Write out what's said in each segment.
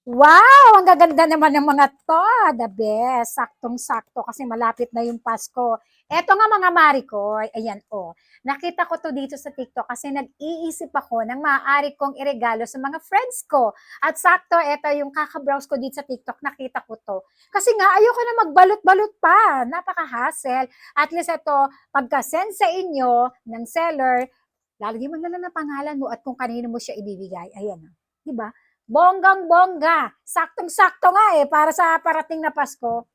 Wow! Ang gaganda naman ng mga to. The best. Saktong-sakto kasi malapit na yung Pasko. Eto nga mga Maricoy, ayan oh. Nakita ko to dito sa TikTok kasi nag-iisip ako ng maaari kong iregalo sa mga friends ko. At sakto, eto yung kaka-browse ko dito sa TikTok, nakita ko to. Kasi nga, ayoko na magbalot-balot pa. Napaka-hassle. At least ito, pagka-send sa inyo ng seller, lalagyan mo na lang ng pangalan mo at kung kanino mo siya ibibigay. Ayan. Diba? Bonggang-bongga. Saktong-sakto nga para sa parating na Pasko.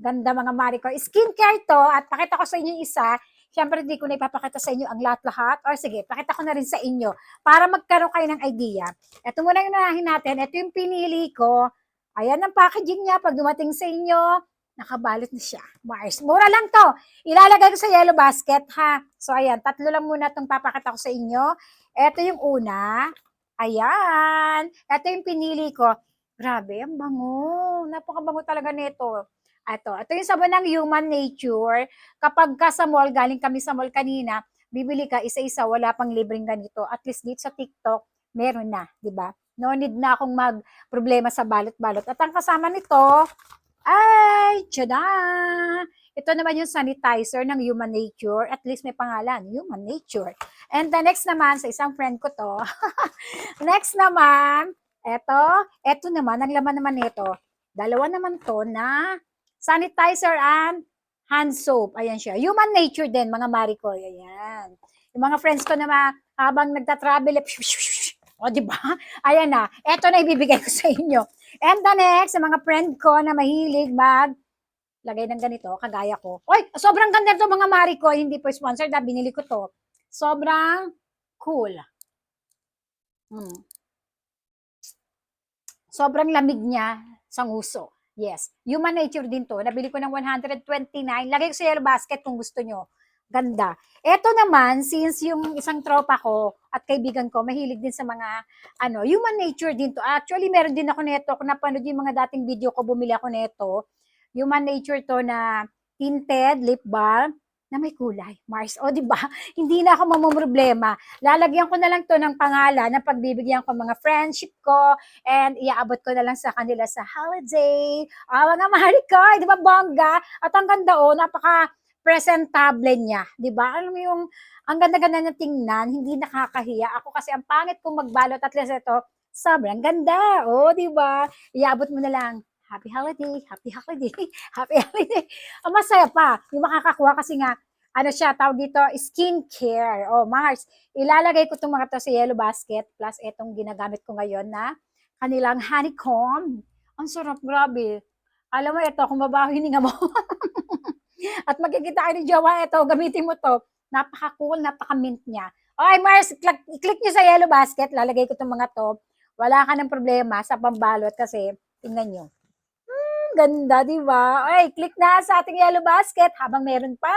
Ganda mga Marico. Skincare to at pakita ko sa inyo yung isa. Siyempre, hindi ko na ipapakita sa inyo ang lahat-lahat. Or sige, pakita ko na rin sa inyo para magkaroon kayo ng idea. Ito muna yung unahin natin. Ito yung pinili ko. Ayan ang packaging niya. Pag dumating sa inyo, nakabalot na siya. Mars. Mura lang to. Ilalagay ko sa yellow basket, ha? So, ayan. Tatlo lang muna itong papakita ko sa inyo. Ito yung una. Ayan. Ito yung pinili ko. Grabe, ang bango. Napakabango talaga nito. Ito yung sabon ng Human Nature. Kapag ka sa mall, galing kami sa mall kanina, bibili ka isa-isa, wala pang libreng ganito. At least dito sa TikTok, meron na, di ba? No need na akong mag-problema sa balot-balot. At ang kasama nito, ay, tiyada! Ito naman yung sanitizer ng Human Nature. At least may pangalan, Human Nature. And the next naman, sa isang friend ko to, next naman, eto naman, ang laman naman nito, dalawa naman to na sanitizer and hand soap. Ayan siya. Human Nature din, mga Maricoy. Ayan. Yung mga friends ko na habang nagta-travel, o, di ba? Ayan na. Eto na ibibigay ko sa inyo. And the next, sa mga friend ko na mahilig lagay ng ganito, kagaya ko. Oy, sobrang ganda to mga Maricoy. Hindi po sponsored, binili ko to. Sobrang cool. Sobrang lamig niya sa nguso. Yes. Human Nature din to. Nabili ko ng 129. Lagay ko sa yellow basket kung gusto nyo. Ganda. Ito naman, since yung isang tropa ko at kaibigan ko, mahilig din sa mga, Human Nature din to. Actually, meron din ako neto. Kung napanood yung mga dating video ko, bumili ako neto. Human Nature to na tinted lip balm na may kulay. Mars, o di ba? Hindi na ako mamumroblema. Lalagyan ko na lang to ng pangalan na pagbibigyan ko mga friendship ko and iaabot ko na lang sa kanila sa holiday. Mga Maricoy, di ba bongga? At ang ganda napaka presentable niya, di ba? Alam mo yung ang ganda-ganda niya tingnan, hindi nakakahiya. Ako kasi ang pangit kong magbalot at least ito, sobrang ganda. Di ba? Iaabot mo na lang. Happy holiday, happy holiday, happy holiday. Ang masaya pa, yung makakakuha kasi nga, siya, tawag dito, skincare. Mars, ilalagay ko itong mga to sa yellow basket, plus itong ginagamit ko ngayon na kanilang honeycomb. Ang sarap, grabe. Alam mo, ito, kung mabaho hininga mo. At magkikita kayo ni Jowa, ito, gamitin mo to. Napaka-cool, napaka-mint niya. Okay, Mars, i-click nyo sa yellow basket, lalagay ko itong mga to. Wala ka ng problema sa pambalot kasi, tingnan nyo. Ganda, di ba? Okay, click na sa ating yellow basket habang meron pa.